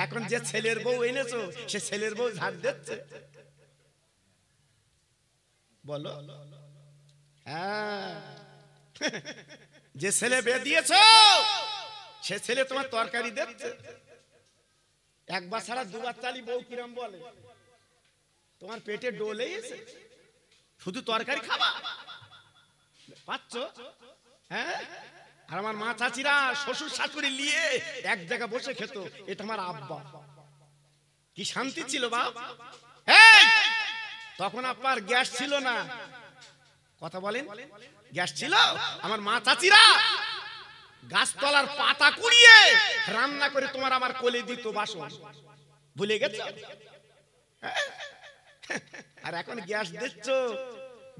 এখন যে ছেলের বউ এনেছো সে ছেলের বউ ঝাড় দিচ্ছে বলো হ্যাঁ যে ছেলে বিয়ে দিয়েছো সে ছেলে তোমার তরকারি দিচ্ছে একবার ছাড়া দুবার চালি বউ কিরম বলে তোমার পেটে ডোলে এসে শুধু তরকারি খাবা পাচ্ছ হ্যাঁ আর আমার মা চাচিরা শ্বশুর শাশুড়ি নিয়ে এক জায়গা বসে খেত এটা আমার আব্বা কি শান্তি ছিল বাপ তখন আব্বার গ্যাস ছিল না কথা বলেন গ্যাস ছিল আমার মা চাচিরা গাছতলার পাতা কুড়িয়ে রান্না করে তোমার আমার কোলে দিত বাসন ভুলে গেছো আর এখন গ্যাস দিচ্ছ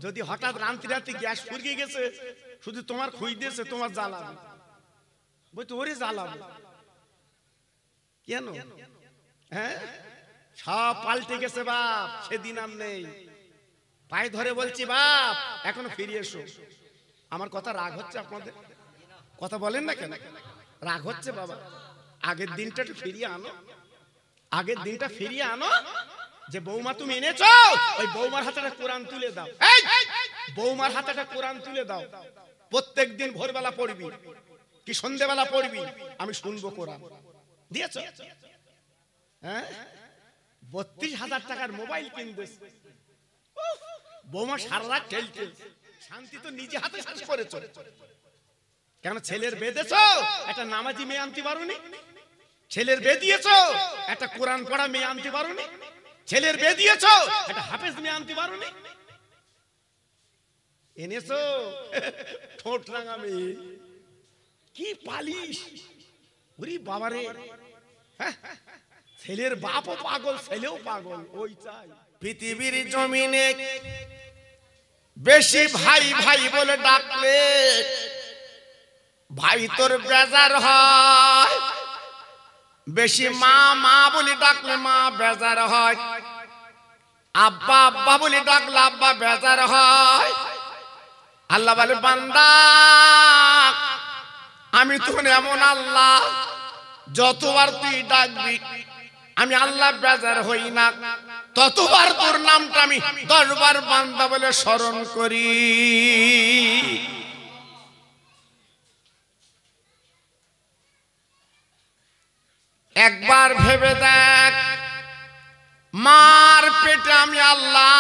যদি হঠাৎ রান্তি রাতে গ্যাস ফুরিয়ে গেছে শুধু তোমার খুই দিয়েছে তোমার জ্বালাবে বলতো ওরে জ্বালাবে কেন হ্যাঁ সব পাল্টে গেছে বাপ সেদিন আর নেই পায়ে ধরে বলছি বাপ এখনো ফিরে এসো আমার কথা রাগ হচ্ছে আপনাদের কথা বলেন না কেন রাগ হচ্ছে বাবা আগের দিনটা একটু ফিরিয়ে আনো আগের দিনটা ফিরিয়ে আনো যে বৌমা তুমি এনেছো ওই বৌমার হাতে একটা কোরআন তুলে দাও বৌমার হাতে একটা কোরআন তুলে দাও প্রত্যেক দিন ভোরবেলা পড়বি কি সন্ধ্যেবেলা পড়বি আমি শুনবো কোরআন দিয়েছো হ্যাঁ 32,000 টাকার মোবাইল কিনবে বৌমা সারা রাত খেলছে শান্তি তো নিজে হাতে শেষ করেছো কেন ছেলের বেঁধেছো একটা নামাজি মেয়ে আনতে পারোনি ছেলের বে দিয়েছো একটা কোরআন পড়া মেয়ে আনতে পারোনি ছেলের বে দিয়েছো একটা হাফেজ মেয়ে আনতে পারোনি এনেছো ঠোঁট রাঙা মেয়ে কি পালিশ ওরে বাবারে ছেলের বাপও পাগল ছেলেও পাগল ওই চাই পৃথিবীর জমিনে বেশি ভাই ভাই বলে ডাকলে ভাই তোর বেজার হয় বেশি মা মা বলে ডাকলে মা বেজার হয় আব্বা আব্বা বলে ডাকলে আব্বা বেজার হয় আল্লাহ বলে বান্দা আমি তখন এমন আল্লাহ যতবার তুই ডাকবি আমি আল্লাহ বেজার হই না ততবার তোর নামটা আমি 10 বার বান্দা বলে স্মরণ করি একবার ভেবে দেখ মার পেটে আমি আল্লাহ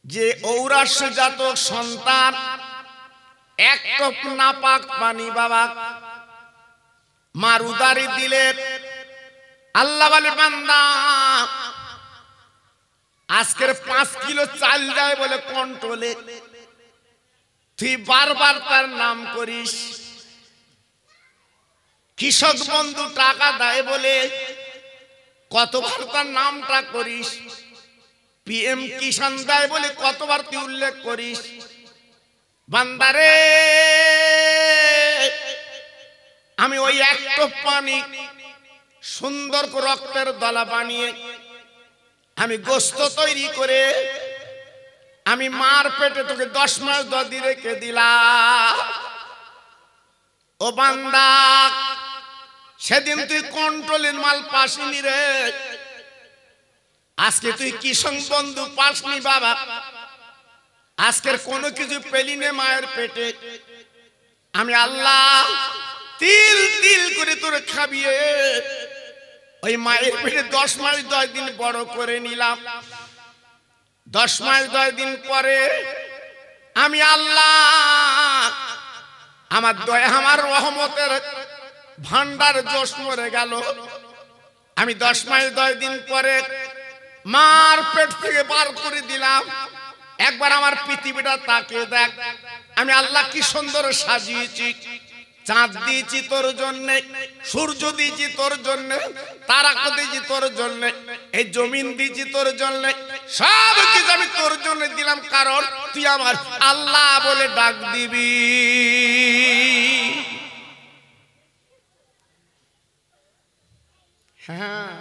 যে ঔরাস্যজাত সন্তান এক টপ নাপাক পানি বাবা মার উদারি দিলে আল্লাহ বলে বান্দা আজকের 5 কিলো চাল যায় বলে কন্ট্রোলে তুই বারবার তার নাম করিস কৃষক বন্ধু টাকা দেয় বলে কতবার তার নামটা করিস পিএম কিষান দেয় বলে কতবার তুই উল্লেখ করিস বান্দারে আমি ওই এক টপ পানি সুন্দর করে রক্তের দলা বানিয়ে আমি গোশত তৈরি করে আমি মার পেটে তোকে 10 মাস 10 দিন রেখে দিলাম ও বান্দা সেদিন তুই কন্ট্রোলের মাল পাসনি রে আজকে তুই কৃষক বন্ধু পাসনি বাবা আজকের কোনো কিছু পেলি নে মায়ের পেটে আমি আল্লাহ তিল তিল করে তোর খাবিয়ে ওই মায়ের পেটে 10 মাস 10 দিন বড় করে নিলাম 10 মাস 10 দিন পরে আমি আল্লাহ আমার দয়া আমার রহমতের ভান্ডার জোশ মরে গেল আমি 10 মাস 10 দিন পরে মার পেট থেকে বার করে দিলাম একবার আমার পৃথিবীটা তাকিয়ে দেখ আমি আল্লাহ কি সুন্দর সাজিয়েছি চাঁদ দিয়েছি তোর জন্য সূর্য দিয়েছি তোর জন্য তারা দিয়েছি তোর জন্য এই জমিন দিয়েছি তোর জন্য সব কিছু আমি তোর জন্য দিলাম কারণ তুই আমার আল্লাহ বলে ডাক দিবি হ্যাঁ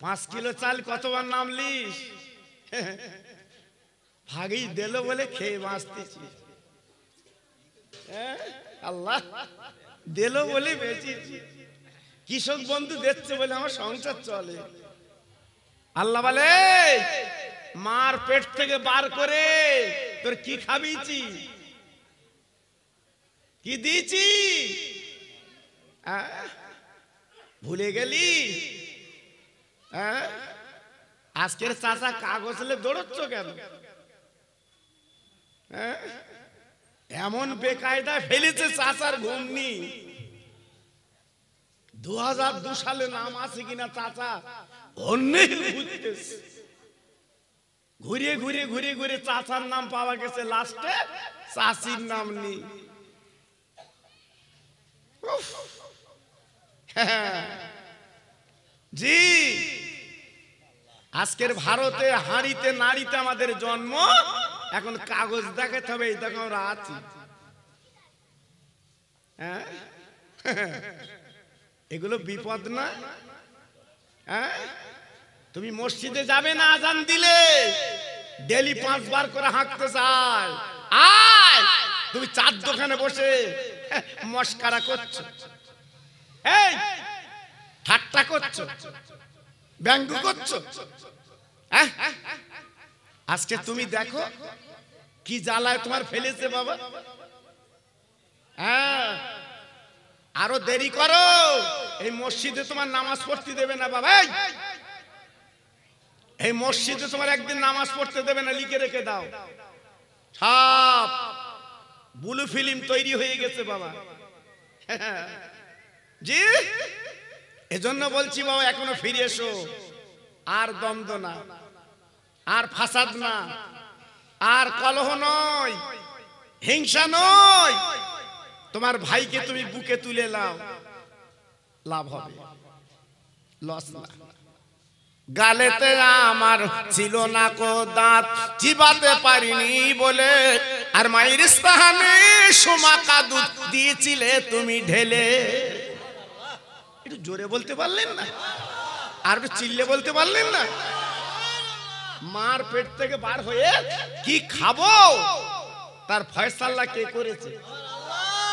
5 কিলো চাল কতবার নামলিস ভাগই দিল বলে খেয়ে বাঁচতেছি আল্লাহ দিল বলে বেঁচেছি, কৃষক বন্ধু দিচ্ছে বলে আমার সংসার চলে। আল্লাহ বলে মার পেট থেকে বার করে তোর কি খাবিছি, কি দিয়েছি, ভুলে গেলি? আজকের চাচা কাগজ লে দৌড়চ্ছ কেন? এমন বেকায়দায় ফেলেছে চাচার ঘুমনি। 2002 সালে নাম আছে কিনা চাচা অনেক ঘুরতেছে, ঘুরিয়ে ঘুরিয়ে ঘুরিয়ে ঘুরিয়ে চাচার নাম পাওয়া গেছে, লাস্টে চাচির নাম নেই। জি আজকের ভারতে হাঁড়িতে নাড়িতে আমাদের জন্ম, এখন কাগজ দেখাতে হবে এই দেখো আমরা আছি। এগুলো বিপদ না? তুমি মসজিদে যাবে না, আজান দিলে ডেলি 5 বার করে হাঁকতে চায়, আয় তুমি চার দোকানে বসে মস্কারা করছো, এই ঠাট্টা করছো, ব্যঙ্গ করছো। আজকে তুমি দেখো কি জ্বালায় তোমার ফেলেছে বাবা। আরো দেরি করো, এই মসজিদে তোমার নামাজ পড়তে দেবে না বাবা। এই মসজিদে তোমার একদিন নামাজ পড়তে দেবে না, লিখে রেখে দাও। সব ব্লু ফিল্ম তৈরি হয়ে গেছে বাবা। জি এজন্য বলছি বাবা এখনো ফিরে এসো। আর দ্বন্দ্ব না, আর ফাসাদ না, আর কলহ নয়, হিংসা নয়। তোমার ভাইকে তুমি বুকে তুলে নাও, লাভ হবে, লস না। গালেতে আমার ছিল না কো দাঁত, চিবাতে পারিনি বলে, আর মায়ের স্থানে সোমাকা দুধ দিয়েছিলে তুমি ঢেলে। একটু জোরে বলতে পারলেন না? আর একটু চিল্লে বলতে পারলেন না? মার পেট থেকে বার হয়ে কি খাবো তার ফয়সালা কে করেছে?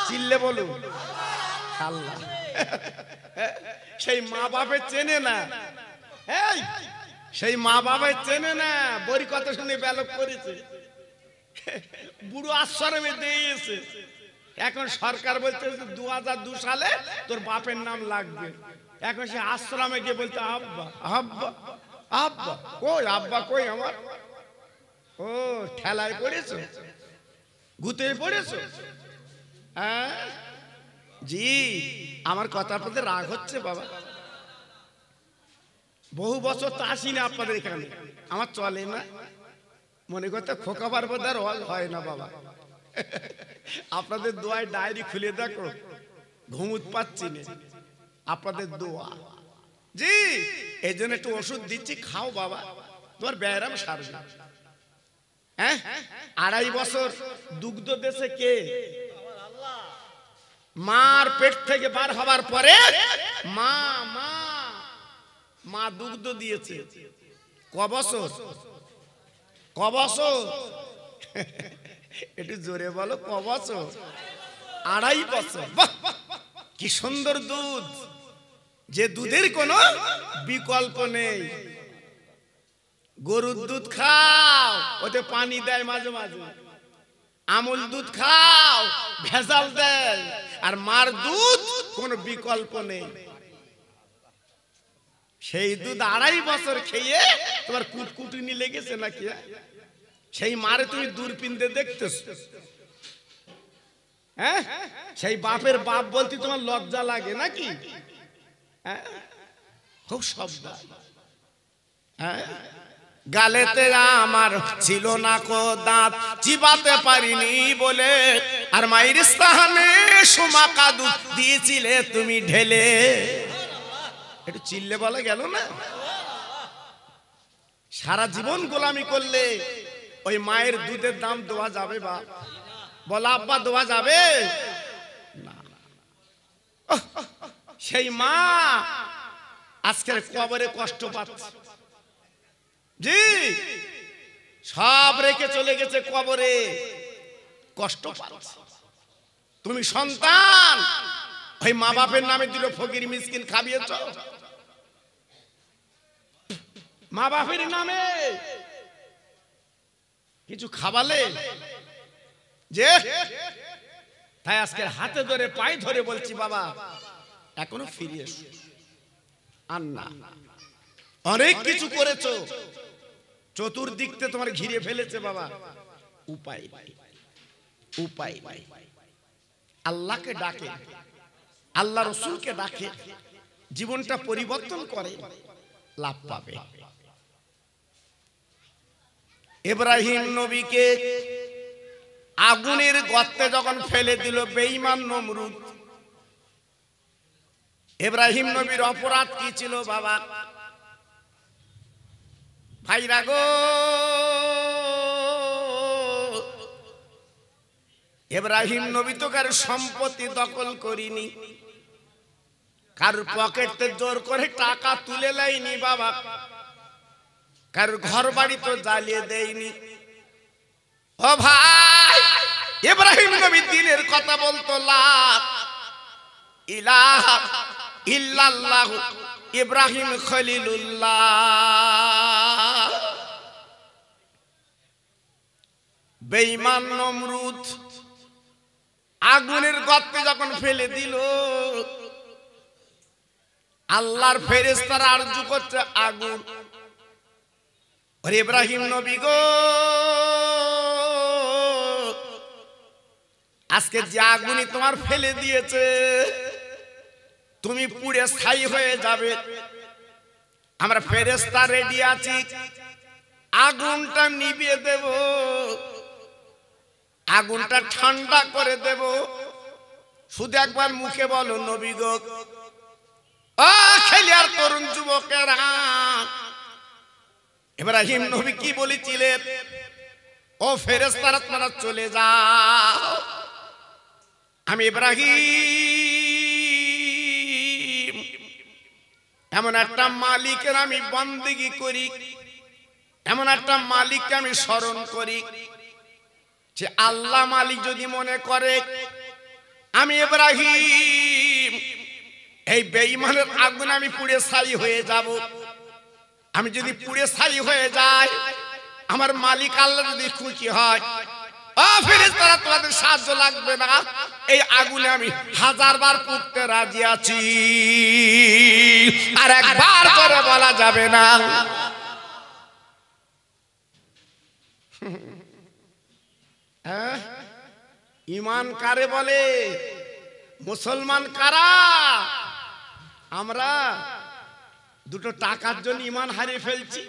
চিল্লে বলুন আল্লাহ। সেই মা বাপে চেনে না, সেই মা বাবা চেনে না, বড়ি কথা শুনে ব্যালক করেছে, বুড়ো আশ্রমে দিয়েছে। এখন সরকার বলতে 2002 সালে তোর বাপের নাম লাগবে। এখন সে আশ্রমে গিয়ে বলতে আব্বা আব্বা আব্বা কই, আব্বা কই আমার? ও ঠেলায় পড়েছো, গুতে পড়েছো? জি আমার কথার প্রতি রাগ হচ্ছে বাবা। বহু বছর তো আসি না আপনাদের এখানে, আমার চলে না, মনে করতে খোকাবার বোধার হয় না বাবা। আপনাদের দোয়ায় ডায়েরি খুলে দেখো, ঘুমুত পাচ্ছি না, আপনাদের দোয়া। জি এই জন্য একটু ওষুধ দিচ্ছি, খাও বাবা, তোমার ব্যায়াম সারবে। 2.5 বছর দুগ্ধ দেশে কে? মার পেট থেকে বার হবার পরে মা মা মা দুগ্ধ দিয়েছে। ক বছর? ক বছর? একটু জোরে বলো, ক বছর? 2.5 বছর। বাহ কি সুন্দর দুধ, যে দুধের কোনো বিকল্প নেই। গরুর দুধ খাও, ওতে পানি দেয় মাঝে মাঝে, আমুল দুধ খাও ভেজাল দেয়, আর মার দুধ কোনো বিকল্প নেই। সেই দুধ 2.5 বছর খেয়ে তোমার কুটকুটুনি লেগেছে নাকি? সেই মারে তুমি দূরবীন দিয়ে দেখতেছো, সেই বাপের বাপ বলতে তোমার লজ্জা লাগে নাকি? খুব শব্দ। গালেতে আমার ছিল না কো দাঁত, চিবাতে পারিনি বলে, আর মায়ের স্থানে সোমাকা দুধ দিয়েছিলে তুমি ঢেলে। একটু চিল্লে বলা গেল না? সারা জীবন গোলামি করলে ওই মায়ের দুধের দাম দেওয়া যাবে? বা বলা আব্বা দেওয়া যাবে না। সেই মা আজকের কবরে কষ্ট পাচ্ছে। জি সব রেখে চলে গেছে কবরে, কষ্ট পাচ্ছে। তুমি সন্তান ওই মা বাপের নামে দুটো ফকির মিসকিন খাবিয়েছ, মা বাপের নামে কিছু খাবালে যে। তাই আজকে হাতে ধরে পায়ে ধরে বলছি বাবা এখনো ফিরে এসো। আর না, অনেক কিছু করেছো, চতুর্দিকতে তোমার ঘিরে ফেলেছে বাবা, উপায় নাই, উপায় নাই। আল্লাহকে ডাকে, আল্লাহ রসুলকে ডাকে, জীবনটা পরিবর্তন করে, লাভ পাবে। ইব্রাহিম নবীকে আগুনের গর্তে যখন ফেলে দিল বেঈমান নমরুদ, ইব্রাহিম নবীর অপরাধ কি ছিল বাবা? ভাইরা গো, ইব্রাহিম নবী তো কার সম্পত্তি দখল করিনি, কার পকেটে জোর করে টাকা তুলে লাইনি বাবা, কার ঘর বাড়ি তো জ্বালিয়ে দেয়নি। ও ভাই, ইব্রাহিম নবী দিনের কথা বলতো, লা ইলাহা ইল্লাল্লাহ ইব্রাহিম খলিলুল্লাহ। বেঈমান নমরুদ আগুনের গর্তে যখন ফেলে দিল, আল্লাহর ফেরেশতারা আরজু করছে আগুন। আর ইব্রাহিম নবী গো, আজকে যে আগুনই তোমার ফেলে দিয়েছে তুমি পুড়ে ছাই হয়ে যাবে। আমরা ফেরেশতা রেডি আছি, আগুনটা নিভিয়ে দেব, আগুনটা ঠান্ডা করে দেব। শুধু একবার মুখে বলো নবী গো। ও খেলিয়ার তরুণ যুবকেরা, ইব্রাহিম নবী কি বলেছিলেন? ও ফেরেশতারা তোমরা চলে যাও, আমি ইব্রাহিম এমন একটা মালিকের আমি বন্দেগী করি, এমন একটা মালিককে আমি স্মরণ করি যে আল্লাহ মালিক যদি মনে করে আমি ইব্রাহিম এই বেঈমানের আগুনে আমি পুড়ে ছাই হয়ে যাব, আমি যদি পুড়ে ছাই হয়ে যাই, আমার মালিক আল্লাহ যদি খুশি হয়, ও ফেরেশতারা তোমাদের সাহায্য লাগবে না, এই আগুনে আমি 1000 বার পুড়তে রাজি আছি। আর একবার করে বলা যাবে না। ঈমান কারে বলে? মুসলমান কারা? আমরা দুটো টাকার জন্য ঈমান হারিয়ে ফেলছি।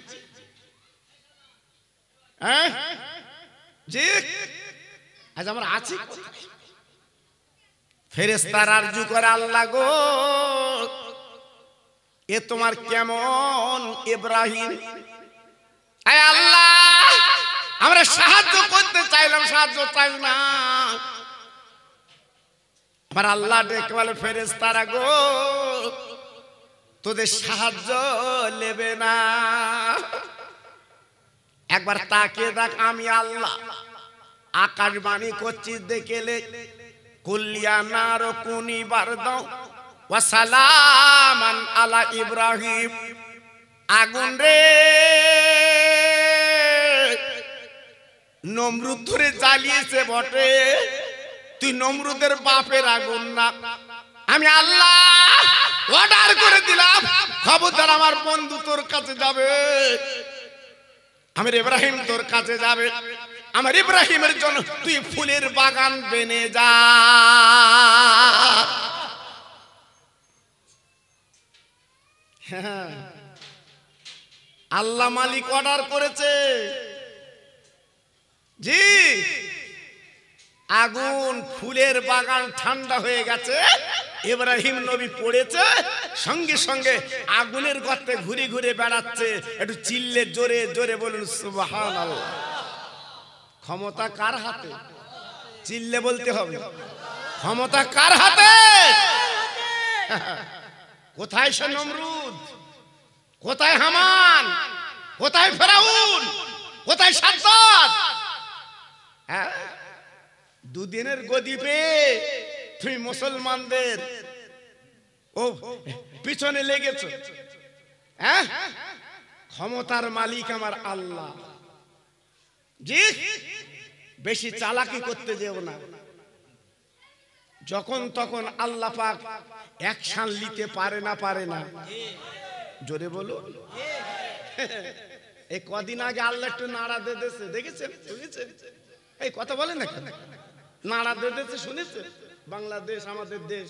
হ্যাঁ জি, আজ আমরা আছি। ফেরেশতারা আরজু করে আল্লাহ গো, এ তোমার কেমন ইব্রাহিম? আয় আল্লাহ, আমরা সাহায্য করতে চাইলাম, সাহায্য চাই না। আমার আল্লাহ ডেকে বলে ফেরেশতারা গো, তোদের সাহায্য নেবে না, একবার তাকিয়ে দেখ আমি আল্লাহ আকাশবাণী করছি, দেখেলে কুল্লিয়া নার কুনি বারদাও ওয়া সালামান আলা ইব্রাহিম। আগুন রে, নমরুদ ধরে জ্বালিয়েছে বটে, তুই নমরুদের বাপের আগুন না। আমি আল্লাহ অর্ডার করে দিলাম, খবরদার আমার বন্ধু তোর কাছে যাবে, আমার ইব্রাহিম তোর কাছে যাবে, আমার ইব্রাহিমের জন্য তুই ফুলের বাগান বেনে যা। আল্লাহ মালিক অর্ডার করেছে জি, আগুন ফুলের বাগান ঠান্ডা হয়ে গেছে, ইব্রাহিম নবী পড়েছে, সঙ্গে সঙ্গে আগুনের গর্তে ঘুরে ঘুরে বেড়াচ্ছে। একটু চিল্লে জোরে জোরে বলুন সুবহানাল্লাহ। ক্ষমতা কার হাতে? চিল্লে বলতে হবে, ক্ষমতা কার হাতে? কোথায় সে নমরুদ? কোথায় হামান? কোথায় ফেরাউন? কোথায় সাদ্দাত? দুদিনের গদি পেয়ে তুমি মুসলমানদের ও পিছনে লেগেছো। হ্যাঁ, ক্ষমতার মালিক আমার আল্লাহ। জি, বেশি চালাকি করতে যেও না। যখন তখন আল্লাহ পাক অ্যাকশন নিতে পারে না। জোরে বলো। এই কদিন আগে আল্লাহ একটু নাড়া দিয়ে দিয়েছে, দেখেছেন? শুনেছেন? এই কথা বলে না কেন? নাড়া দিয়ে দিয়েছে, শুনেছেন? বাংলাদেশ আমাদের দেশ,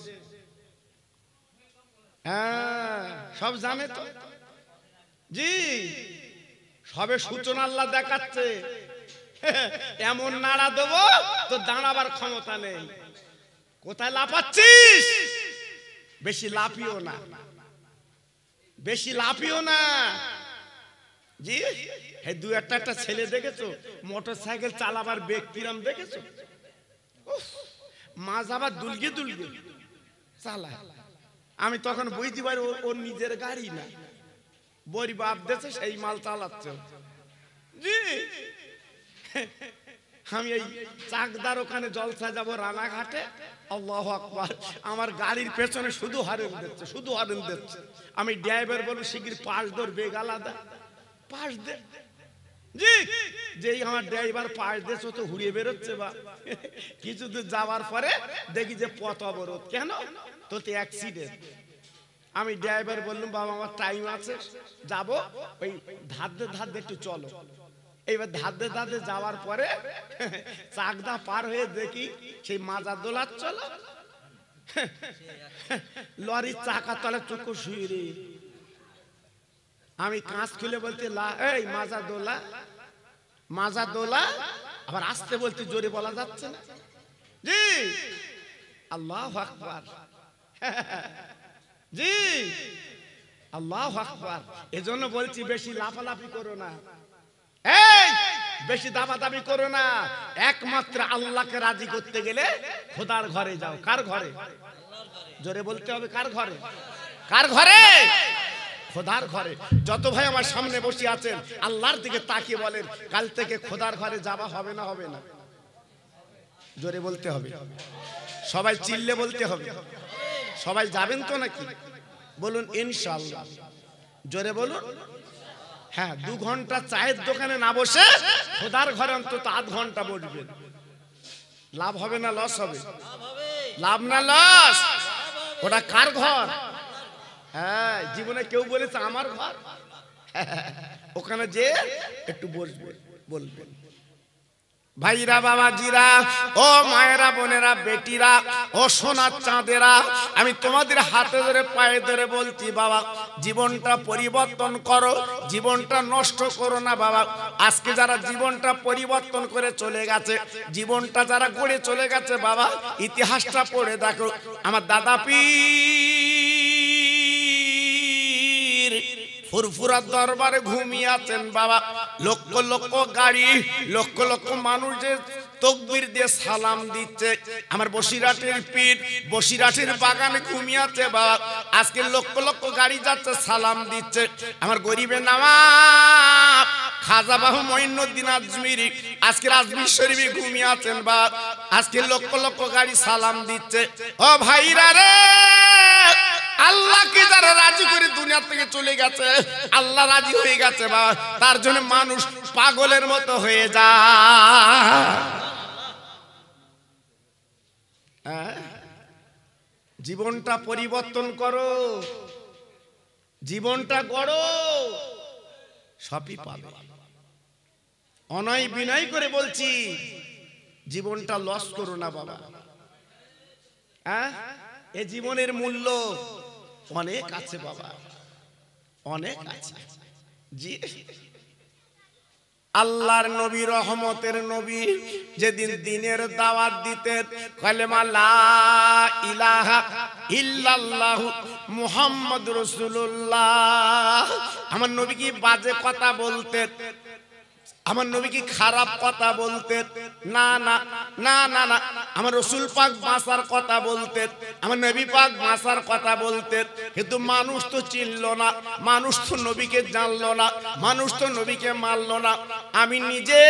হ্যাঁ সব জানে তো। জি, সবে সূচনা আল্লাহ দেখাচ্ছে। এমন নাড়া দেবো তো দাঁড়াবার ক্ষমতা নেই। কোথায় লাফাচ্ছিস? বেশি লাফিও না, বেশি লাফিও না। জি, এই দু একটা ছেলে দেখেছো মোটর সাইকেল চালাবার বেগ কিরাম দেখেছো? মাঝ আবার দুলগে চালায়। আমি তখন বুঝতে পারি ওর নিজের গাড়ি না, বড়ি বাপ দেশে সেই মাল চালাচ্ছে। জি, আমি এই চাকদার ওখানে জলসা যাবো রানাঘাটে, আল্লাহু আকবার, আমার গাড়ির পেছনে শুধু হর্ন দিচ্ছে। আমি ড্রাইভার বলবো শিগগির পাশ ধর, বেগ আলাদা, পাশ দে। জি, যেই আমার ড্রাইভার পাশ দিয়েছে তো হুড়িয়ে বেরোচ্ছে। বা কিছু দূর যাওয়ার পরে দেখি যে পথ অবরোধ। কেন? তো অ্যাক্সিডেন্ট। আমি ড্রাইভার বললাম বাবা আমার টাইম আছে, যাবো, ওই ধাদ্দে একটু চলো। এইবার ধাদ্দে যাওয়ার পরে চাকদা পার হয়ে দেখি সেই মাজা দোলার চলো, লরির চাকা তলে চুকু শুয়ে রে। আমি কাঁচ খুলে বলতে এই মাজা দোলা, আবার আসতে বলতে জোরে বলা যাচ্ছে না। জি, আল্লাহু আকবার। জি, আল্লাহু আকবার। এজন্য বলছি বেশি লাফালাফি করো না, এই বেশি দাবাদাবি করো না। একমাত্র আল্লাহকে রাজি করতে গেলে খোদার ঘরে যাও। কার ঘরে? জোরে বলতে হবে, কার ঘরে? কার ঘরে? খোদার ঘরে। যত ভাই আমার সামনে বসে আছেন আল্লাহর দিকে তাকিয়ে বলেন, কাল থেকে খোদার ঘরে যাওয়া হবে না? হবে না? জোরে বলতে হবে, সবাই চিল্লে বলতে হবে। সবাই যাবেন তো নাকি? বলুন ইনশাআল্লাহ। জোরে বলুন। হ্যাঁ, 2 ঘন্টা চায়ের দোকানে না বসে খোদার ঘরে অন্তত আধ ঘন্টা বসবেন। লাভ হবে না লস হবে? লাভ না লস? ওটা কার ঘর? হ্যাঁ, জীবনে কেউ বলেছে আমার ঘর? ওখানে যে একটু বসবেন, বলবেন। ভাইরা, বাবাজিরা, ও মায়েরা, বোনেরা, বেটিরা, ও সোনার চাঁদেরা, আমি তোমাদের হাতে ধরে পায়ে ধরে বলছি বাবা, জীবনটা পরিবর্তন করো, জীবনটা নষ্ট করো না বাবা। আজকে যারা জীবনটা পরিবর্তন করে চলে গেছে, জীবনটা যারা গড়ে চলে গেছে বাবা, ইতিহাসটা পড়ে দেখো। আমার দাদা পীর ফুরফুরার দরবারে ঘুমিয়ে আছেন বাবা। লক্ষ লক্ষ গাড়ি, লক্ষ লক্ষ মানুষ যে তকবীর দিয়ে সালাম দিচ্ছে। আমার বসিরহাটের পীর বসিরহাটের বাগানে ঘুমিয়ে আছে বাবা। আজকে লক্ষ লক্ষ গাড়ি যাচ্ছে, সালাম দিচ্ছে। আমার গরিবের নওয়াব খাজা বাহু মঈনুদ্দিন আজমিরি আজকে আজমির শরীফে ঘুমিয়ে আছেন বাবা। আজকে লক্ষ লক্ষ গাড়ি সালাম দিচ্ছে। ও ভাইরা রে, আল্লাহকে যারা রাজি করে দুনিয়া থেকে চলে গেছে, আল্লাহ রাজি হয়ে গেছে বাবা, তার জন্য মানুষ পাগলের মতো হয়ে যায়। জীবনটা পরিবর্তন করো, জীবনটা গড়ো, সবই পাবে। অনয় বিনয় করে বলছি, জীবনটা লস করো না বাবা। এই জীবনের মূল্য অনেক আছে বাবা, অনেক আছে। জি, আল্লাহর নবী, রহমতের নবী, যেদিন দিনের দাওয়াত দিতেন, কালেমা লা ইলাহা ইল্লাল্লাহু মুহাম্মাদুর রাসূলুল্লাহ, আমার নবী কি বাজে কথা বলতেন? আমার নবী কি খারাপ কথা বলতেন? না না না না না, আমার রাসূল পাক বাঁচার কথা বলতেন, আমার নবী পাক বাঁচার কথা বলতেন। কিন্তু মানুষ তো চিনল না, মানুষ তো নবীকে জানলো না, মানুষ তো নবীকে মানলো না। আমি নিজে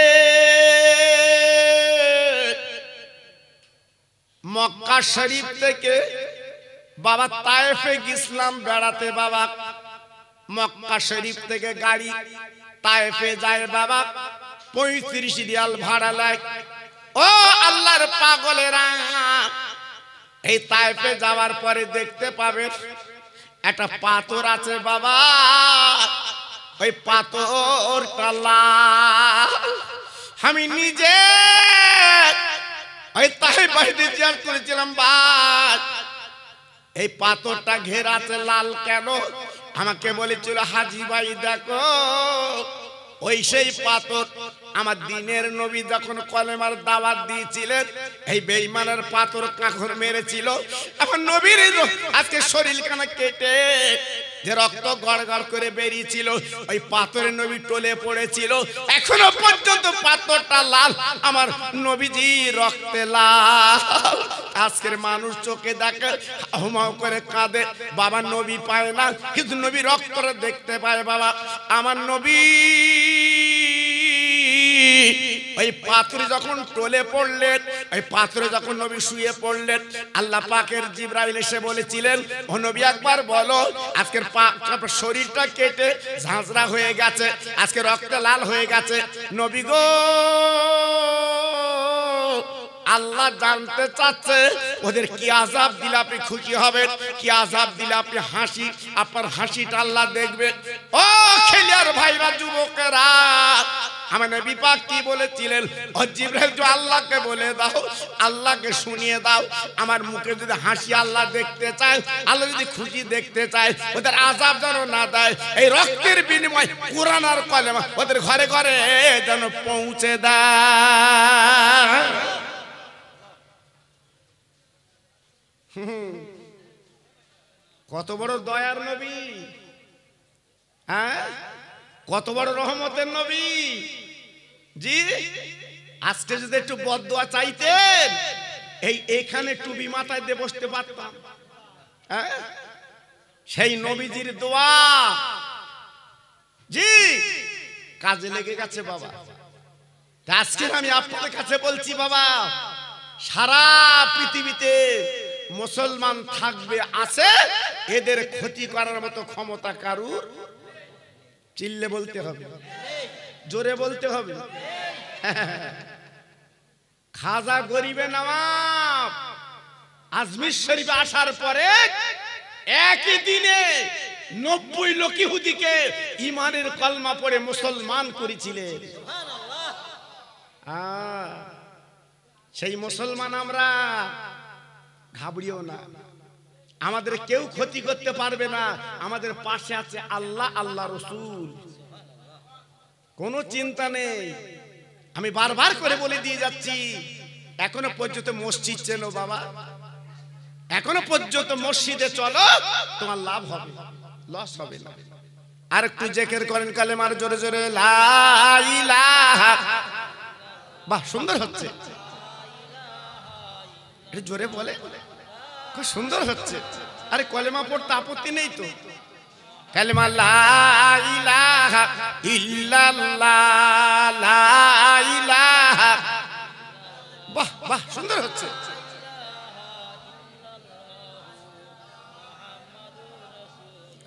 মক্কা শরীফ থেকে বাবা তায়েফে গেছিলাম বেড়াতে বাবা। মক্কা শরীফ থেকে গাড়ি তায়েফে যায় বাবা, 35 রিয়াল ভাড়া লাগে। ও আল্লাহর পাগলেরা, এই তায়েফে যাওয়ার পরে দেখতে পাবেন একটা পাথর আছে বাবা, ওই পাথরটা লাল। আমি নিজে ওই তায়েফে জিজ্ঞাসা করেছিলাম, বাদ এই পাথরটা ঘেরা আছে লাল কেন? আমাকে বলেছিল, হাজি ভাই দেখো, ওই সেই পাথর আমার দিনের নবী যখন কলেমার দাওয়াত দিয়েছিলেন, এই বেঈমানের পাথর কাঁকর মেরেছিল। এখন নবীর আজকে শরীর কানা কেটে যে রক্ত গড় গড় করে বেরিয়েছিল, ওই পাথরে নবী টলে পড়েছিল। এখনো পর্যন্ত পাথরটা লাল, আমার নবীজি রক্তে লাল। আজকের মানুষ চোখে দেখে হুমাও করে কাঁদে, বাবা নবী পায় না, কিন্তু নবী রক্তটা দেখতে পায় বাবা। আমার নবী ওই পাথরে যখন টলে পড়লেন, ওই পাথরে যখন নবী শুয়ে পড়লেন, আল্লাহ পাকের জিবরাইল এসে বলেছিলেন, ও নবী একবার বলো, আজকের শরীরটা কেটে ঝাঁঝরা হয়ে গেছে, আজকে রক্ত লাল হয়ে গেছে। নবী গো, আল্লাহ জানতে চাচ্ছে ওদের কি আযাব দিলে আপনি খুশি হবেন, কি আযাব দিলে আপনি হাসি, আপনার হাসিটা আল্লাহ দেখবে। ও খেলিয়ার ভাইরা, যুবকেরা, আমার নবী পাক কি বলেছিলেন? ও জিবরাইল, যে আল্লাহকে বলে দাও, আল্লাহকে শুনিয়ে দাও, আমার মুখে যদি হাসি আল্লাহ দেখতে চায়, আল্লাহ যদি খুশি দেখতে চায়, ওদের আযাব যেন না দেয়। এই রক্তের বিনিময় কোরআন আর কলেমা ওদের ঘরে ঘরে যেন পৌঁছে দেয়। কত বড় দয়ার নবী, হ্যাঁ, কত বড় রহমতের নবী জি। আজকে যদি একটু বদদোয়া চাইতেন, এইখানে টুপি মাথায় দিয়ে বসতে পারতাম। হ্যাঁ, সেই নবীজির দোয়া জি কাজে লেগে গেছে বাবা। আজকে আমি আপনাদের কাছে বলছি বাবা, সারা পৃথিবীতে মুসলমান থাকবে আছে, এদের ক্ষতি করার মতো ক্ষমতা কারুর। চিল্লে বলতে হবে, জোরে বলতে হবে। খাজা গরিবে নওয়াব আজমির শরীফে আসার পরে একই দিনে 90 লক্ষ ইহুদিকে ঈমানের কলমা পড়ে মুসলমান করেছিলেন। সেই মুসলমান আমরা, ঘাবড়িও না, আমাদের কেউ ক্ষতি করতে পারবে না। আমাদের পাশে আছে আল্লাহ, আল্লাহ রসুল, কোনো চিন্তা নেই। আমি বারবার করে বলে দিয়ে যাচ্ছি, এখনো পর্যন্ত মসজিদ চেনো বাবা, এখনো পর্যন্ত মসজিদে চলো, তোমার লাভ হবে, লস হবে না। আর একটু জিকির করেন কালেমার জোরে জোরে, লা ইলাহা। বাহ, সুন্দর হচ্ছে, জোরে বলে, খুব সুন্দর হচ্ছে। আরে কলেমা পড়তে আপত্তি নেই তো। কালেমা লা ইলাহা ইল্লাল্লাহ, লা ইলাহা। বাহ বাহ, সুন্দর হচ্ছে।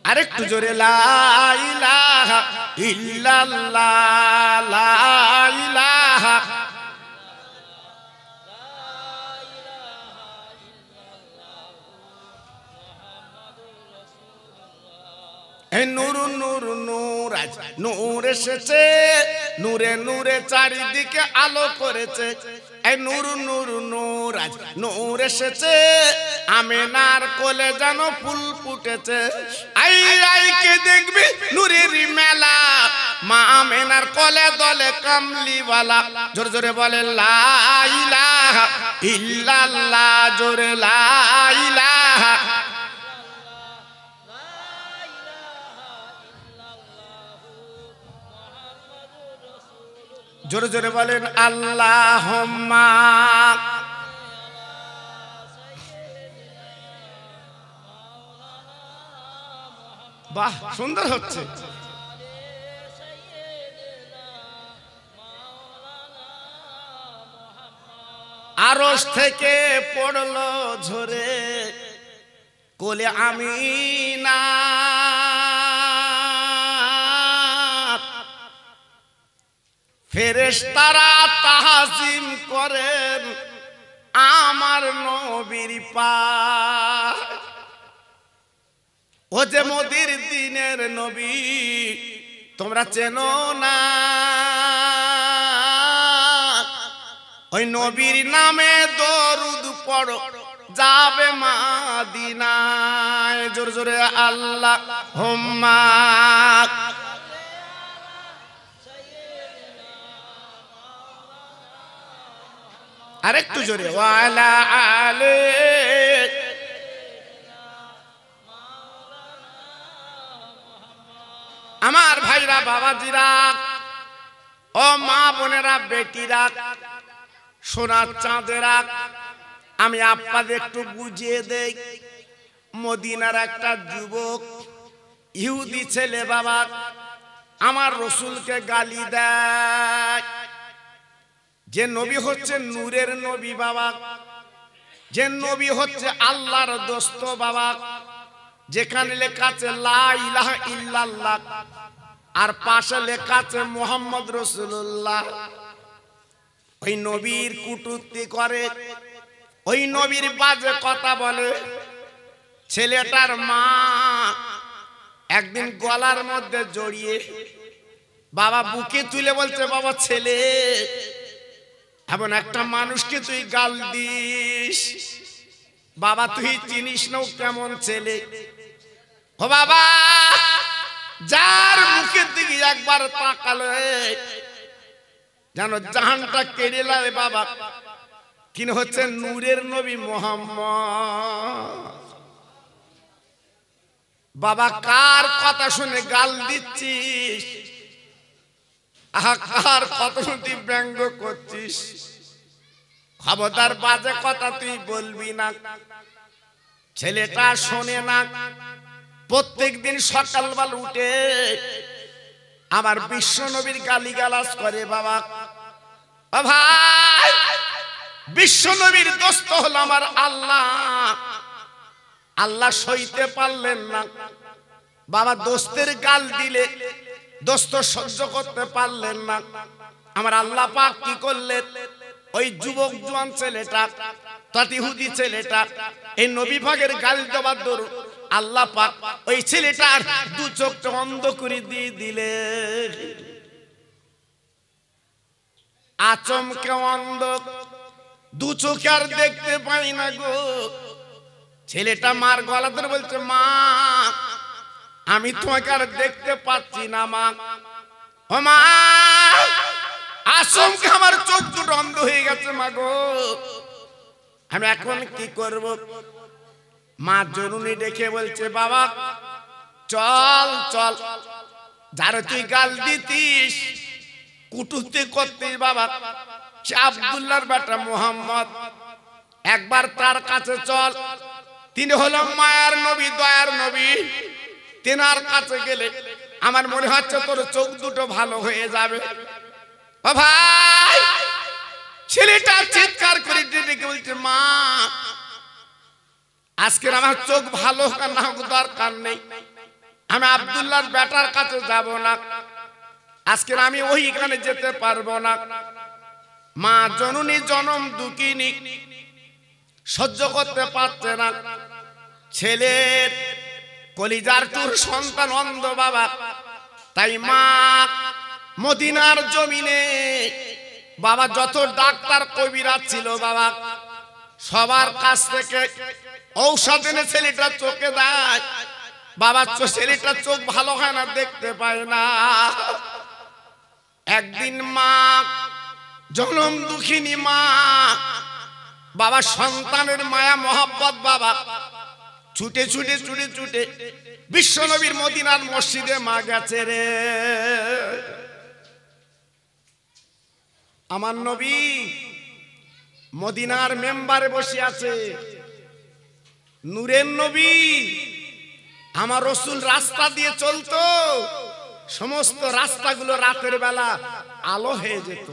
আরেকটু জোরে, লা ইলাহা ইল্লাল্লাহ, লা ইলাহা। নূর নূর নূর, আজ নূর এসেছে, নূরে নূরে চারিদিকে আলো করেছে। এই নূর নূর নূর, আজ নূর এসেছে, আমেনার কোলে যেন ফুল ফুটেছে। আই আইকে দেখবি নূরের মেলা, মা আমেনার কোলে দলে কামলিওয়ালা। জোরে জোরে বলে, লা ইলাহা ইল্লাল্লাহ, জোরে লা ইলাহা। জোরে জোরে বলেন, আল্লাহুম্মা। বাহ, সুন্দর হচ্ছে। আরো আরশ থেকে পড়লো ঝরে কোলে আমিনা, ফেরেশতারা তাহজিম করেন আমার নবীর পায়। ও যে মোদির দিনের নবী তোমরা চেনো না, ওই নবীর নামে দরুদ পড়ো যাবে মদিনায়। জোরে জোরে আল্লাহুম্মা। আরেকটু জোরে ওয়ালা আলে। আমার ভাইরা বাবাজিরা ও মা বোনেরা বেটিরা সোনার চাঁদেরা, আমি আপনাদের একটু বুঝিয়ে দেই। মদিনার একটা যুবক ইহুদি ছেলে বাবা আমার রসুলকে গালি দেয় যে নবী হচ্ছে নূরের নবী বাবা, যে নবী হচ্ছে আল্লাহর দোস্ত বাবা, যেখানে লেখা আছে লা ইলাহা ইল্লাল্লাহ আর পাশে লেখা আছে মুহাম্মদ রাসূলুল্লাহ, ওই নবীর কটূক্তি করে, ওই নবীর বাজে কথা বলে। ছেলেটার মা একদিন গলার মধ্যে জড়িয়ে বাবা বুকে তুলে বলছে, বাবা ছেলে এমন একটা মানুষকে তুই গাল দিস, বাবা তুই চিনিস না কেমন ছেলে। ও বাবা যার মুখের দিকে একবার তাকালে যেন জাহানটা কেড়ে লাগে বাবা, তিনি হচ্ছেন নূরের নবী মুহাম্মদ। বাবা কার কথা শুনে গাল দিচ্ছিস? কার কথা শুনে ব্যঙ্গ করছিস? খবরদার বাজে কথা তুই বলবি না। ছেলেটা শোনে না। প্রত্যেক দিন সকালবেলা উঠে আমার বিশ্ব নবীর গালিগালাজ করে বাবা। ও ভাই, বিশ্ব নবীর দোস্ত হলো আমার আল্লাহ, আল্লাহ সইতে পারলেন না বাবা। দোস্তের গাল দিলে দোস্ত সহ্য করতে পারলেন না। আমার আল্লাহ পাক কি করলেন? ওই যুবক জওয়ান ছেলেটা ইহুদি ছেলেটা এই নবী পাকের গাল দেওয়ার দরুন আল্লাহ পাক ওই ছেলেটার দু চোখটা অন্ধ করে দিয়ে দিলে। আচমকে অন্ধ, দু চোখে আর দেখতে পাই না গো। ছেলেটা মার গলা ধরে বলছে, মা আমি তোমাকে আর দেখতে পাচ্ছি না মা। ও মা, আচমকে আমার চোখ দুটো অন্ধ হয়ে গেছে মা গো, আমি এখন কি করব? মা জননী ডেকে বলছে, বাবা চল চল, যারা তুই গাল দিতিস কুটুক্তি করতিস বাবা, সে আব্দুল্লাহর বেটা মুহাম্মদ, একবার তার কাছে চল। তিনি হলো মায়ার নবী, দয়ার নবী। তেনার কাছে গেলে আমার মনে হচ্ছে তোর চোখ দুটো ভালো হয়ে যাবে। ও ভাই, ছেলেটা চিৎকার করে ডেকে বলছে, মা আজকে আমার চোখ ভালো না হোক দরকার নেই, আমি আব্দুল্লাহর বেটার কাছে যাব না, আজকে আমি ওইখানে যেতে পারবো না। মা জননী জনম দুঃখিনী, সহ্য করতে পারছে না। ছেলের কলিজার টুর সন্তান অন্ধ বাবা, তাই মা মদিনার জমিনে বাবা যত ডাক্তার কবিরাজ ছিল বাবা, সবার কাছ থেকে ঔষধ এনে ছেলেটা চোখে দেয় বাবা। ছেলেটা চোখ ভালো হয় না, দেখতে পায় না। একদিন মা জনম দুঃখিনী মা বাবা, সন্তানের মায়া মহব্বত বাবা, ছুটে ছুটে ছুটে ছুটে বিশ্ব নবীর মদিনার মসজিদে মা গেছে রে। আমার নবী মদিনার মেম্বারে বসে আছে, নূরের নবী। আমার রসুল রাস্তা দিয়ে চলতো, সমস্ত রাস্তাগুলো রাতের বেলা আলো হয়ে যেত।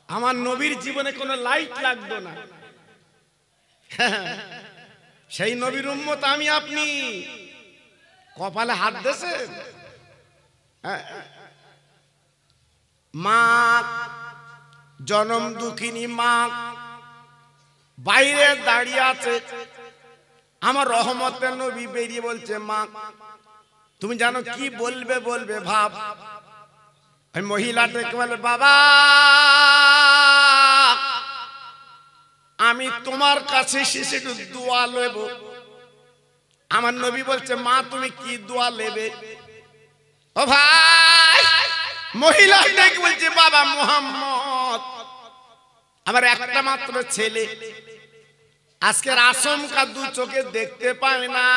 আমার নবীর জীবনে কোনো লাইট লাগতো না। সেই নবীর উম্মত আমি আপনি। কপালে হাত দিয়েছেন। মা জনম দুঃখিনী মা বাইরে দাঁড়িয়ে আছে, আমার রহমতের নবী বেরিয়ে বলছে, মা তুমি জানো কি বলবে বলবে ভাব। ওই মহিলাটাকে বলে, বাবা আমি তোমার কাছে এসেছি একটু দোয়া নেব। আমার নবী বলছে, মা তুমি কি দোয়া নেবে? ও ভাই, মহিলাটাকে বলছে, বাবা মুহাম্মদ আমার একটা মাত্র ছেলে, আজকের আচমকা দু চোখে দেখতে পায় না,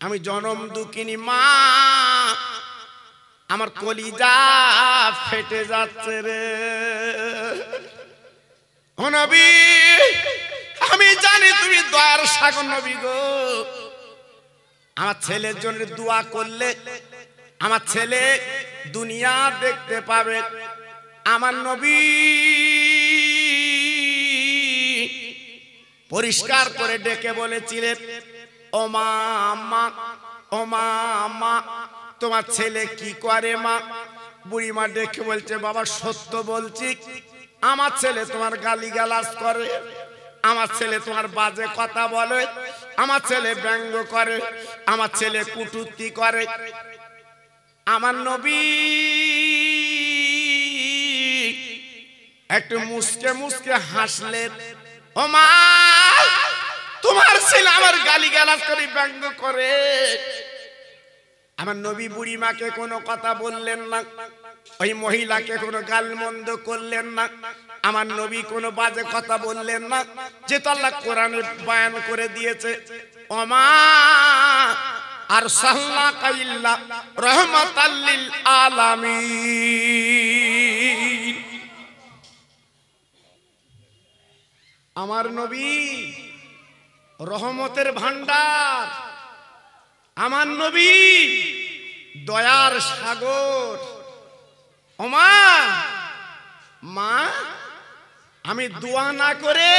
আমি জনম দুঃখিনী মা, আমার কলিজা ফেটে যাচ্ছে রে। ও নবী আমি জানি তুমি দয়ার সাগর নবী গো, আমার ছেলের জন্য দোয়া করলে আমার ছেলে দুনিয়া দেখতে পাবে। আমার নবী পরিষ্কার করে ডেকে বলেছিলেন, ও মা মা, ও মা মা তোমার ছেলে কি করে মা? বুড়ি মা ডেকে বলছে, বাবা সত্য বলছি, আমার ছেলে তোমার গালিগালাজ করে, আমার ছেলে তোমার বাজে কথা বলে, আমার ছেলে ব্যঙ্গ করে, আমার ছেলে কুটুক্তি করে। আমার নবী একটু মুসকে মুসকে হাসলেন, ও মা তোমার ছেলে আমার গালিগালাজ করে ব্যঙ্গ করে। আমার নবী বুড়ি মাকে কোনো কথা বললেন না, ওই মহিলাকে কোনো গালমন্দ করলেন না, আমার নবী কোনো বাজে কথা বললেন না, যেটা আল্লাহ কোরআনে বয়ান করে দিয়েছে, ওমা আরসালনাকা ইল্লা রাহমাতাল লিল আলামিন। আমার নবী রহমতের ভান্ডার, আমার নবী দয়ার সাগর। ওমা মা আমি দোয়া না করে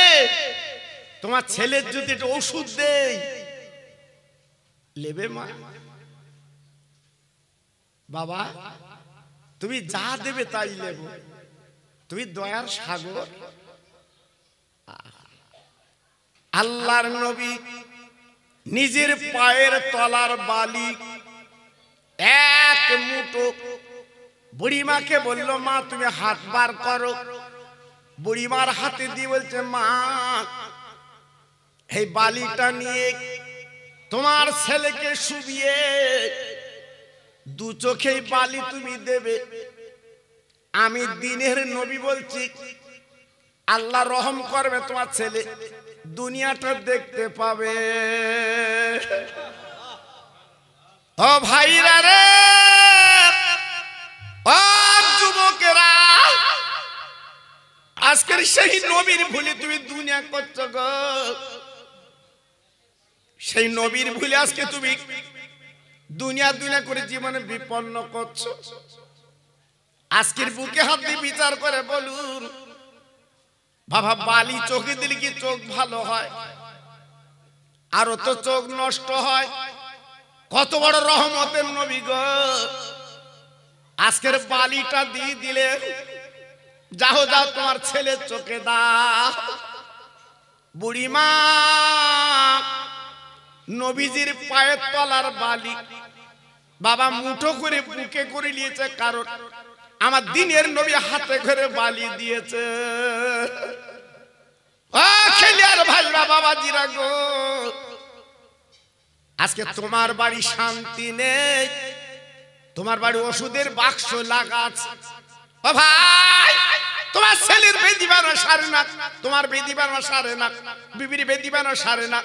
তোমার ছেলের যদি একটা ওষুধ দেই লেবে মা? বাবা তুমি যা দেবে তাই নেব, তুমি দয়ার সাগর। আল্লাহর নবী নিজের পায়ের তলার বালি এক মুঠো বুড়িমাকে বলল, মা তুমি হাত বার করো। বুড়িমার হাতে দিয়ে বলছে, মা এই বালিটা নিয়ে তোমার ছেলেকে শুবিয়ে দু চোখে বালি তুমি দেবে। আমি দিনের নবী বলছি, আল্লাহ রহম করবে, তোমার ছেলে দুনিয়াটা দেখতে পাবে। ও ভাইরা রে, ও যুবকেরা, আজকের সেই নবীর ভুলে তুমি দুনিয়া করছো গো। সেই নবীর ভুলে আজকে তুমি দুনিয়া দুনিয়া করে জীবনে বিপন্ন করছো। আজকের বুকে হাত দিয়ে বিচার করে বলুন, বাবা বালি চোখে দিলে কি চোখ ভালো হয়? আরো তো চোখ নষ্ট হয়। কত বড় রহমতের নবী গো, আজকের বালিটা দিয়ে দিলে, যাও যাও তোমার ছেলের চোখে দাও। বুড়িমা নবীজির পায়ের তলার বালি বাবা মুঠো করে বুকে করে নিয়েছে, কারণ আমার দিনের নবী হাতে করে বালি দিয়েছে। খেলিয়ার ভাইরা বাবাজিরা গো, আজকে তোমার বাড়ি শান্তি নেই, তোমার বাড়ি ওষুধের বাক্স লাগা আছে। ও ভাই, তোমার ছেলের বেদি বানা সারে না, তোমার বেদি বানা সারে না, বিবির বেদি বানা সারে না।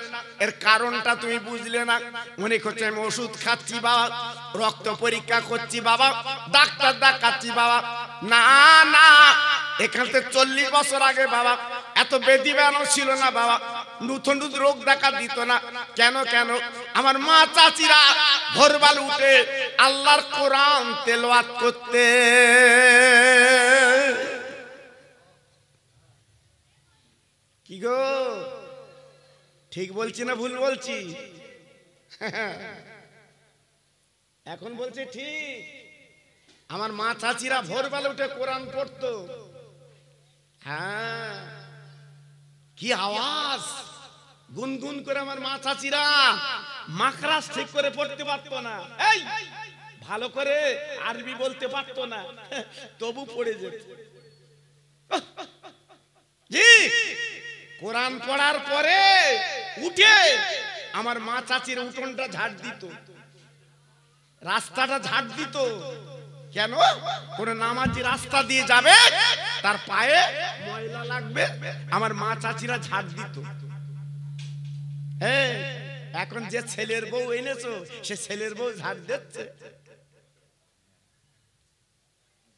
এর কারণটা তুমি বুঝলে না। মনে করছে আমি ওষুধ খাচ্ছি বাবা, রক্ত পরীক্ষা করছি বাবা, ডাক্তার দেখাচ্ছি বাবা। না না, এখান থেকে 40 বছর আগে বাবা এত বেদি বানা ছিল না বাবা, নতুন নতুন রোগ দেখা দিত না। কেন কেন? আমার মা চাচিরা ভোরবেলা উঠে আল্লাহর কোরআন তেলাওয়াত করতে। কি গো ঠিক বলছি না ভুল বলছি? এখন বলছে ঠিক। আমার মা চাচিরা ভোরবেলা উঠে কোরআন পড়তো। হ্যাঁ, কি আওয়াজ, গুনগুন করে আমার মা চাচিরা মাখরাজ ঠিক করে পড়তে পারতো না, এই ভালো করে আরবি বলতে পারতো না, তবু পড়ে যেত। জি, কোরআন পড়ার পরে উঠে আমার মা চাচির উঠোনটা ঝাড় দিত, রাস্তাটা ঝাড় দিত। কেন? কোন নামাজি রাস্তা দিয়ে যাবে, তার পায়ে ময়লা লাগবে, আমার মা চাচিরা ঝাড় দিত। এখন যে ছেলের বউ এনেছো, সে ছেলের বউ ঝাড় দিচ্ছে?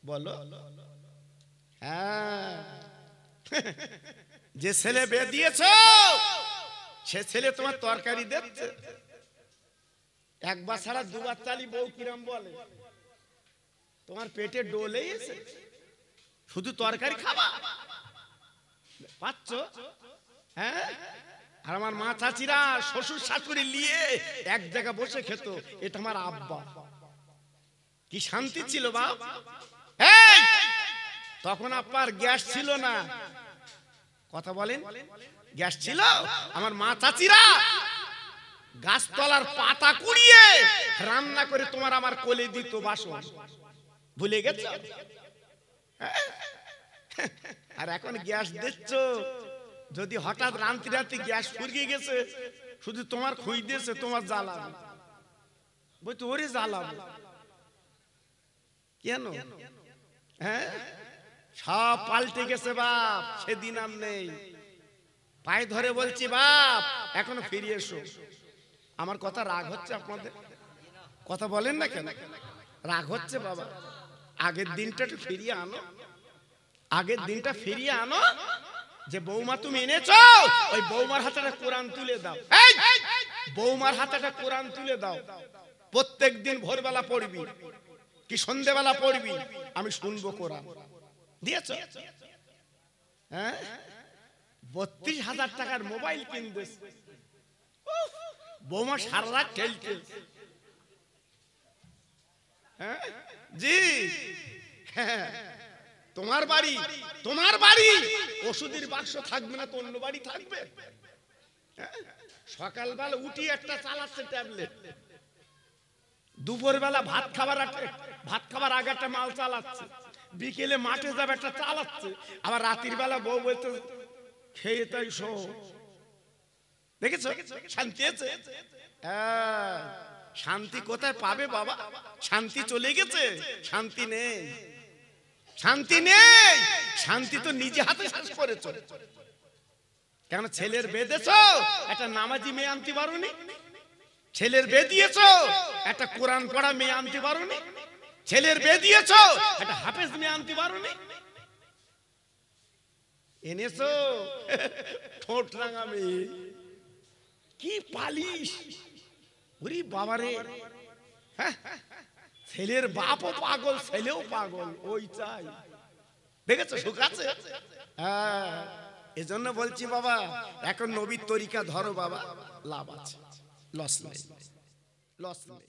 বলো। হ্যাঁ, যে ছেলে বিয়ে দিয়েছো, সে ছেলে তোমার তরকারি দিচ্ছে। একবার ছাড়া দুবার চালি বউ কিরম বলে, তোমার পেটে ডোলে এসে শুধু তরকারি খাবা পাচ্ছ? হ্যাঁ, আর আমার মা চাচিরা শ্বশুর শাশুড়ি নিয়ে এক জায়গায় বসে খেত। এটা আমার আব্বা, কি শান্তি ছিল বাপ। তখন আব্বার গ্যাস ছিল না, কথা বলেন, গ্যাস ছিল। আমার মা চাচিরা গাছতলার পাতা কুড়িয়ে রান্না করে তোমার আমার কোলে দিত বাসন। ভুলে গেছ? আর এখন গ্যাস দিচ্ছ, যদি হঠাৎ রান্তি রাতে গ্যাস ফুরিয়ে গেছে, শুধু তোমার খুই দিয়েছে, তোমার জ্বালাবে, বলতো ওরে জ্বালাবে কেন? হ্যাঁ, সব পাল্টে গেছে বাপ, সেদিন আর নেই। পায়ে ধরে বলছি বাপ, এখনো ফিরে এসো। আমার কথা রাগ হচ্ছে আপনাদের? কথা বলেন না কেন? রাগ হচ্ছে বাবা? আগের দিনটা একটু ফিরিয়ে আনো, আগের দিনটা ফিরিয়ে আনো। যে বৌমা তুমি এনেছো, ওই বৌমার হাতে একটা কোরআন তুলে দাও। বৌমার হাতে একটা কোরআন তুলে দাও। প্রত্যেক দিন ভোরবেলা পড়বি কি সন্ধ্যেবেলা পড়বি, আমি শুনবো কোরআন। দিয়েছ? হ্যাঁ, 32,000 টাকার মোবাইল কিনবে বৌমা, সারা রাত খেলছে। হ্যাঁ জি, হ্যাঁ, তোমার বাড়ি, তোমার বাড়ি ওষুধের বাক্স থাকবে না তো অন্য বাড়ি থাকবে? সকালবেলা উঠি একটা চালাচ্ছে ট্যাবলেট, দুপুরবেলা ভাত খাবার আগে একটা মাল চালাচ্ছে, বিকেলে মাঠে যাবে একটা চালাচ্ছে, আবার রাতের বেলা বউ বলতে খেয়ে তাই শো। দেখেছো শান্তি আছে? শান্তি কোথায় পাবে বাবা? শান্তি চলে গেছে, শান্তি নেই, শান্তি নেই। শান্তি তো নিজে হাতে শেষ করেছো। কেন? ছেলের বেঁধেছ, একটা নামাজি মেয়ে আনতে পারোনি। ছেলের বিয়ে দিয়েছ, একটা কোরআন পড়া মেয়ে আনতে পারোনি। ছেলের বিয়ে দিয়েছ, একটা হাফেজ মেয়ে আনতে পারোনি। এনেছো ঠোঁট রাঙা মেয়ে, কি পালিশ! ওরে বাবারে, ছেলের বাপও পাগল, ছেলেও পাগল, ওই চাই। দেখেছো সুখ আছে? হ্যাঁ, এজন্য বলছি বাবা, এখন নবীর তরিকা ধরো বাবা, লাভ আছে, লস নেই, লস নেই।